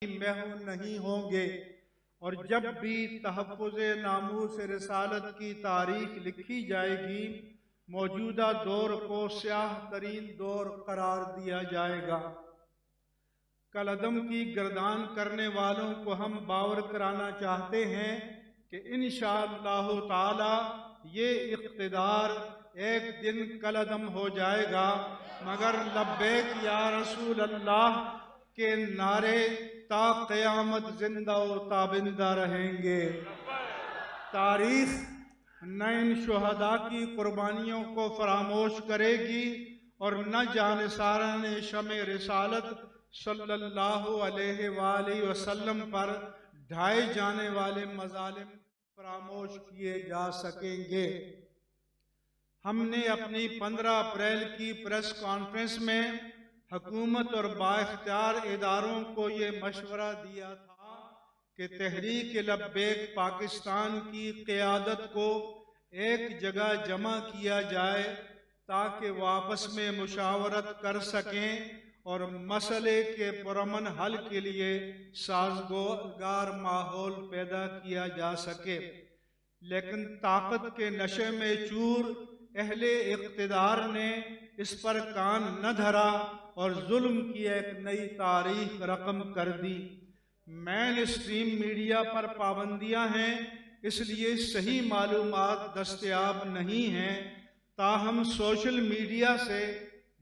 महव नहीं होंगे। और जब भी तहफ़्फ़ुज़े नामूस रिसालत की तारीख लिखी जाएगी, मौजूदा दौर को स्याह तरीन दौर करार दिया जाएगा। कलअदम की गर्दान करने वालों को हम बावर कराना चाहते हैं कि इंशाअल्लाहु ताला ये इक़्तिदार एक दिन कलअदम हो जाएगा, मगर लब्बैक या रसूल अल्लाह के नारे ता क़यामत जिंदा व ताबिंदा रहेंगे। तारीख न इन शुहदा की कुर्बानियों को फरामोश करेगी और न जानिसारान शमे रिसालत सल्लल्लाहु अलैहि वसल्लम पर ढाए जाने वाले मज़ालिम फरामोश किए जा सकेंगे। हमने अपनी 15 अप्रैल की प्रेस कॉन्फ्रेंस में हुकूमत और बाइख्तियार इदारों को ये मशवरा दिया था कि तहरीक लब्बैक पाकिस्तान की क़यादत को एक जगह जमा किया जाए ताकि वो आपस में मुशावरत कर सकें और मसले के पुरअमन हल के लिए साज़गार माहौल पैदा किया जा सके। लेकिन ताकत के नशे में चूर अहले इक़्तिदार ने इस पर कान न धरा और जुल्म की एक नई तारीख रकम कर दी। मेन स्ट्रीम मीडिया पर पाबंदियां हैं, इसलिए सही मालूमात दस्तयाब नहीं हैं। ताहम सोशल मीडिया से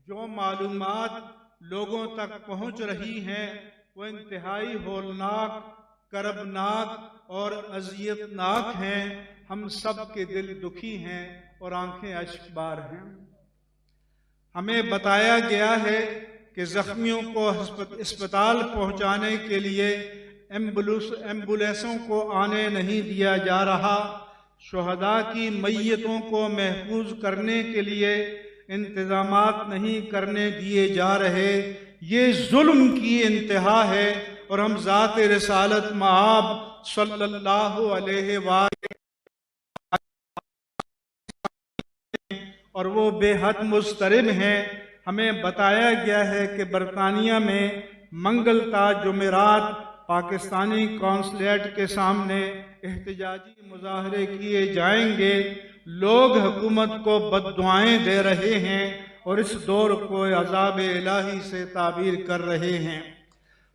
जो मालूमात लोगों तक पहुँच रही हैं वो इंतहाई होलनाक, करबनाक और अज़ियतनाक हैं। हम सब के दिल दुखी हैं और आंखें अश्कबार हैं। हमें बताया गया है कि जख्मियों को अस्पताल पहुंचाने के लिए एम्बुलेंसों को आने नहीं दिया जा रहा। शुहदा की मैयतों को महफूज करने के लिए इंतजामात नहीं करने दिए जा रहे। ये जुल्म की इंतहा है और हम ज़ात रिसालत मआब सल्लल्लाहु अलैहि वसल्लम और वो बेहद मुस्तरिब हैं। हमें बताया गया है कि बरतानिया में मंगलता जुमेरात पाकिस्तानी कौंसलेट के सामने एहतजाजी मुजाहरे किए जाएंगे। लोग हुकूमत को बद्दुआएं दे रहे हैं और इस दौर को अज़ाब इलाही से ताबीर कर रहे हैं।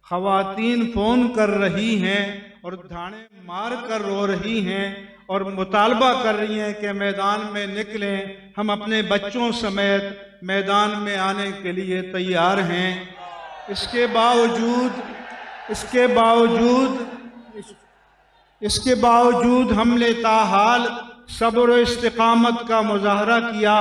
ख़वातीन फ़ोन कर रही हैं और धाने मार कर रो रही हैं और मुतालबा कर रही हैं कि मैदान में निकलें। हम अपने बच्चों समेत मैदान में आने के लिए तैयार हैं। इसके बावजूद हमने ताहाल सब्र और इस्तिकामत का मुजाहरा किया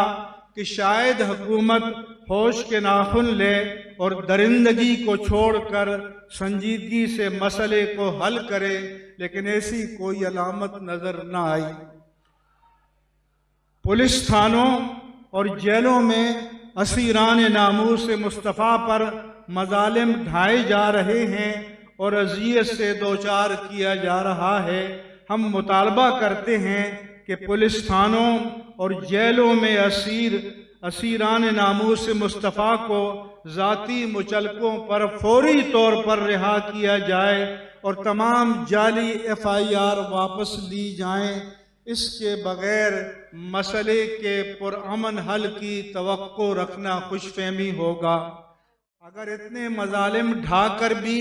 कि शायद हुकूमत होश के नाखुन ले और दरिंदगी को छोड़कर संजीदगी से मसले को हल करे, लेकिन ऐसी कोई अलामत नजर न आई। पुलिस थानों और जेलों में असीरान नामूस मुस्तफ़ा पर मज़ालिम ढाए जा रहे हैं और अज़ियत से दोचार किया जा रहा है। हम मुतालबा करते हैं कि पुलिस थानों और जेलों में असीरान नामूस मुस्तफ़ा को ज़ाती मुचलकों पर फौरी तौर पर रिहा किया जाए और तमाम जाली FIR वापस ली जाएं। इसके बगैर मसले के पुरअमन हल की तवक्को रखना खुशफहमी होगा। अगर इतने मज़ालिम ढाकर भी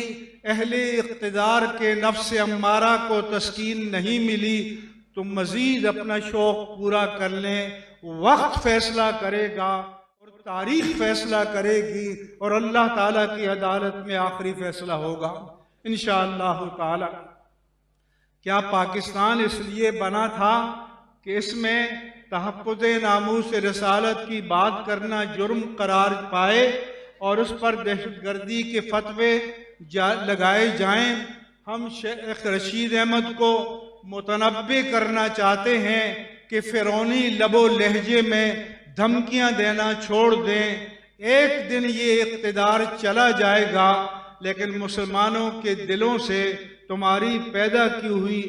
अहले इक़्तिदार के नफ्स अम्मारा को तस्कीन नहीं मिली तो मज़ीद अपना शौक़ पूरा कर लें। वक्त फैसला करेगा और तारीख फैसला करेगी और अल्लाह ताला की अदालत में आखिरी फैसला होगा इंशाअल्लाह ताला। क्या पाकिस्तान इसलिए बना था कि इसमें तहफ़्फ़ुज़े नामूस रिसालत की बात करना जुर्म करार पाए और उस पर दहशतगर्दी के फतवे लगाए जाएं? हम शेख रशीद अहमद को मुतनब्बे करना चाहते हैं कि फ़िरौनी लबो लहजे में धमकियां देना छोड़ दें। एक दिन ये इक़्तिदार चला जाएगा, लेकिन मुसलमानों के दिलों से तुम्हारी पैदा की हुई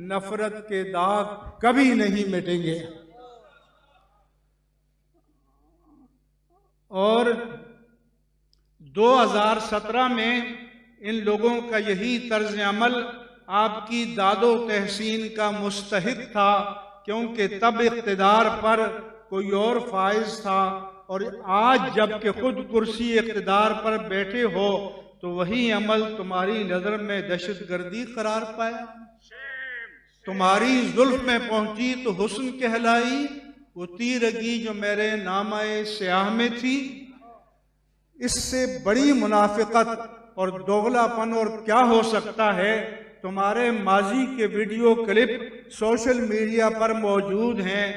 नफरत के दाग कभी नहीं मिटेंगे। और 2017 में इन लोगों का यही तर्ज अमल आपकी दादो तहसीन का मुस्तहिक था, क्योंकि तब इक़्तिदार पर कोई और फाइज था, और आज जबकि खुद कुर्सी इक़्तिदार पर बैठे हो तो वही अमल तुम्हारी नजर में दहशतगर्दी करार पाया। तुम्हारी जुल्फ में पहुंची तो हुस्न कहलाई, वो तीरगी जो मेरे नामाए स्याह में थी। इससे बड़ी मुनाफिकत और दोगलापन और क्या हो सकता है। तुम्हारे माजी के वीडियो क्लिप सोशल मीडिया पर मौजूद हैं।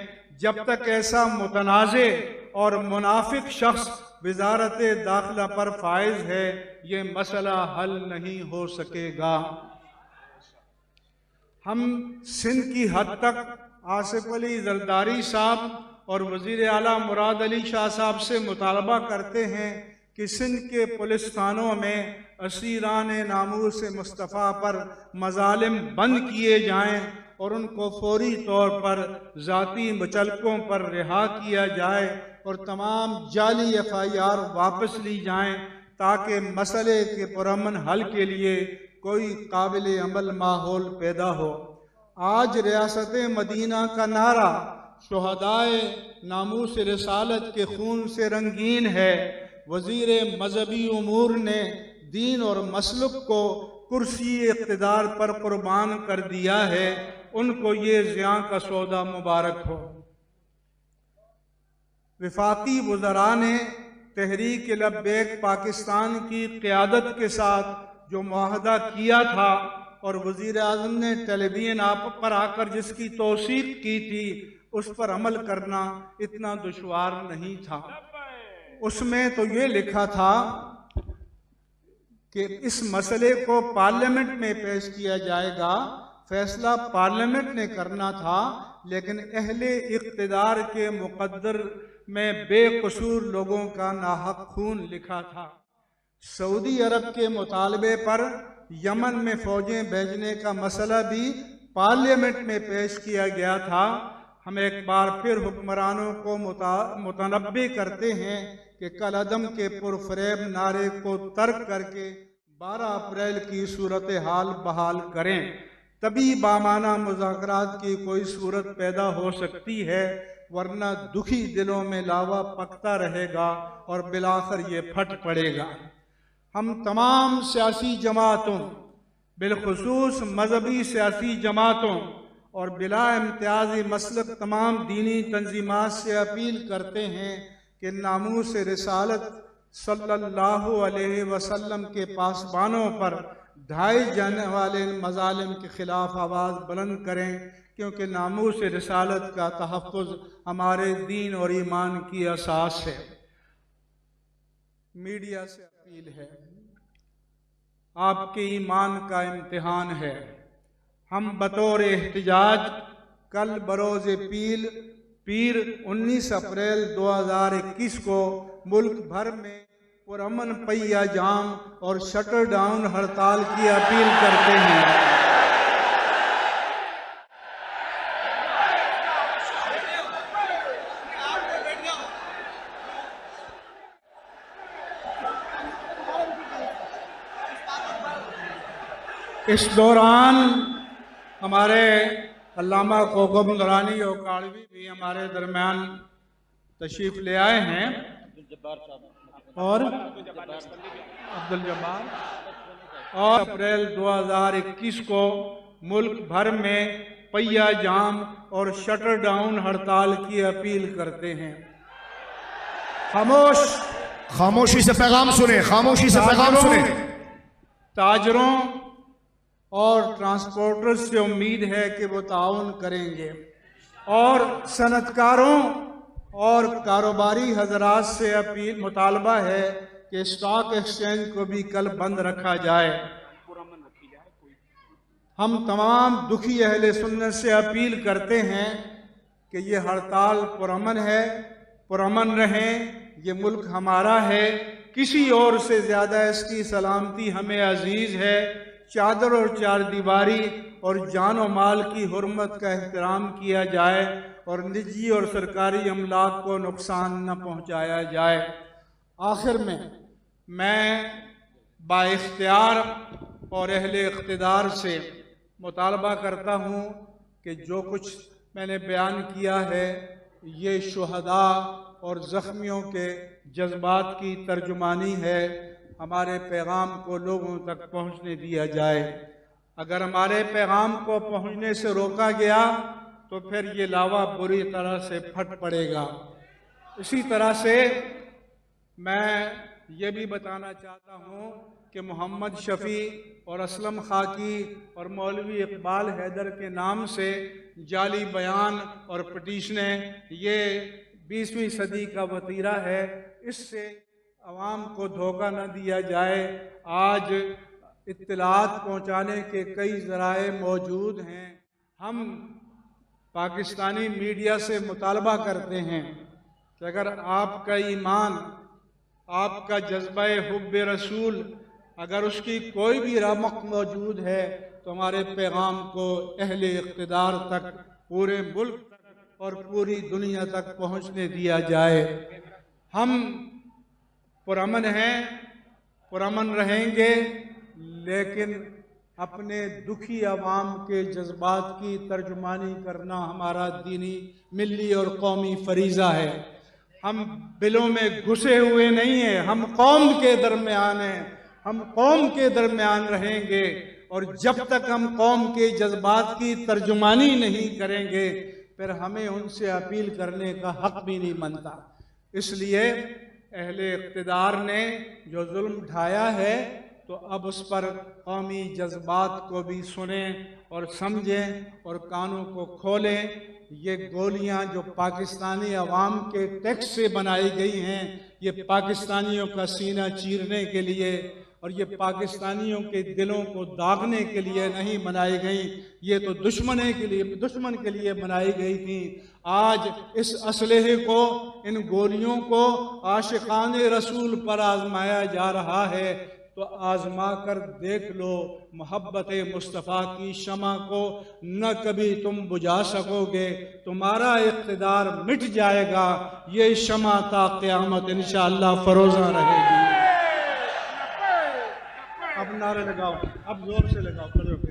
जब तक ऐसा मुतनाज़े और मुनाफिक शख्स वजारत दाखिला पर फाइज है, ये मसला हल नहीं हो सकेगा। हम सिंध की हद तक आसिफ अली जरदारी साहब और वजीर आला मुराद अली शाह साहब से मुतालबा करते हैं कि सिंध के पुलिस थानों में असीरान नामूस मुस्तफ़ा पर मजालिम बंद किए जाएं और उनको फौरी तौर पर ज़ाती मुचलकों पर रिहा किया जाए और तमाम जाली FIR वापस ली जाएं, ताकि मसले के पुरअमन हल के लिए कोई काबिल अमल माहौल पैदा हो। आज रियासत मदीना का नारा शुहदाए नामूस रिसालत के खून से रंगीन है। वज़ीर मजहबी उमूर ने दीन और मसलुक को कुर्सी इक़्तिदार पर कुर्बान कर दिया है, उनको ये ज़िया का सौदा मुबारक हो। विफाकी वज़रा ने तहरीक लब्बैक पाकिस्तान की क़यादत के साथ जो मुआहदा किया था और वज़ीर आज़म ने टेलीविज़न आप पर आकर जिसकी तौसीक़ की थी, उस पर अमल करना इतना दुश्वार नहीं था। उसमें तो ये लिखा था कि इस मसले को पार्लियामेंट में पेश किया जाएगा। फैसला पार्लियामेंट ने करना था, लेकिन अहले इक़्तिदार के मुक़द्दर में बेकसूर लोगों का नाहक खून लिखा था। सऊदी अरब के मुतालबे पर यमन में फौजें भेजने का मसला भी पार्लियामेंट में पेश किया गया था। हम एक बार फिर हुक्मरानों को मुतनब्बे करते हैं कि कल अदम के पुरफरेब नारे को तर्क करके 12 अप्रैल की सूरत हाल बहाल करें, तभी बामाना मुज़ाकरात की कोई सूरत पैदा हो सकती है, वरना दुखी दिलों में लावा पकता रहेगा और बिलाखिर ये फट पड़ेगा। हम तमाम सियासी जमातों, बिलखुसूस मजहबी सियासी जमातों और बिला इम्तियाज़ी मसलक तमाम दीनी तंजीमात से अपील करते हैं कि नामूस रिसालत सल्लल्लाहु अलैहि वसल्लम के पासबानों पर ढाए जाने वाले मजालिम के खिलाफ आवाज़ बुलंद करें, क्योंकि नामूस रिसालत का तहफ़्फ़ुज़ हमारे दीन और ईमान की असास है। मीडिया से अपील है, आपके ईमान का इम्तिहान है। हम बतौर एहतिजाज कल बरोज़ पीर 19 अप्रैल 2021 को मुल्क भर में पुरअमन पहिया जाम और शटर डाउन हड़ताल की अपील करते हैं। इस दौरान हमारे अल्लामा कोकब नूरानी और कालवी भी हमारे दरमियान तशरीफ़ ले आए हैं और अब्दुल जब्बार। और अप्रैल 2021 को मुल्क भर में पहिया जाम और शटर डाउन हड़ताल की अपील करते हैं। खामोशी से पैगाम सुने, खामोशी से पैगाम सुने। ताजरों और ट्रांसपोर्टर्स से उम्मीद है कि वो ताउन करेंगे, और सनतकारों और कारोबारी हजरात से अपील मुतालबा है कि स्टॉक एक्सचेंज को भी कल बंद रखा जाए। हम तमाम दुखी अहले सुन्नत से अपील करते हैं कि ये हड़ताल पुरअमन है, पुरअमन रहें। ये मुल्क हमारा है, किसी और से ज़्यादा इसकी सलामती हमें अजीज़ है। चादर और चार दीवारी और जान और माल की हुर्मत का एहतराम किया जाए और निजी और सरकारी अमलाक को नुकसान न पहुंचाया जाए। आखिर में मैं बाइख्तियार और अहले इक़्तिदार से मुतालबा करता हूँ कि जो कुछ मैंने बयान किया है ये शुहदा और ज़ख्मियों के जज्बात की तर्जुमानी है। हमारे पैगाम को लोगों तक पहुँचने दिया जाए। अगर हमारे पैगाम को पहुँचने से रोका गया तो फिर ये लावा बुरी तरह से फट पड़ेगा। इसी तरह से मैं ये भी बताना चाहता हूँ कि मोहम्मद शफ़ी और असलम खाकी और मौलवी इकबाल हैदर के नाम से जाली बयान और पटिशनें ये 20वीं सदी का वतीरा है। इससे अवाम को धोखा न दिया जाए। आज इत्तलात पहुँचाने के कई ज़राए मौजूद हैं। हम पाकिस्तानी मीडिया से मुतालबा करते हैं कि अगर आपका ईमान, आपका जज्बा हुब्बे रसूल, अगर उसकी कोई भी रमक मौजूद है तो हमारे पैगाम को अहले इक़्तिदार तक, पूरे मुल्क तक और पूरी दुनिया तक पहुँचने दिया जाए। हम पुरअमन हैं, पुरअमन रहेंगे, लेकिन अपने दुखी अवाम के जज्बात की तर्जुमानी करना हमारा दीनी, मिल्ली और कौमी फरीज़ा है। हम बिलों में घुसे हुए नहीं हैं, हम कौम के दरमियान हैं, हम कौम के दरमियान रहेंगे। और जब तक हम कौम के जज्बात की तर्जुमानी नहीं करेंगे फिर हमें उनसे अपील करने का हक भी नहीं बनता। इसलिए अहले इक़्तिदार ने जो जुल्म ढाया है तो अब उस पर कौमी जज्बात को भी सुने और समझें और कानों को खोलें। ये गोलियां जो पाकिस्तानी अवाम के टैक्स से बनाई गई हैं, ये पाकिस्तानियों का सीना चीरने के लिए और ये पाकिस्तानियों के दिलों को दागने के लिए नहीं बनाई गई, ये तो दुश्मन के लिए बनाई गई थी। आज इस असलहे को, इन गोलियों को आशिकाने रसूल पर आजमाया जा रहा है। तो आजमा कर देख लो मोहब्बत मुस्तफ़ा की शमा को, न कभी तुम बुझा सकोगे। तुम्हारा इक़्तिदार मिट जाएगा, ये शमा ता क़यामत इंशाअल्लाह फरोज़ा रहेगी। अब नारे लगाओ, अब जोर से लगाओ।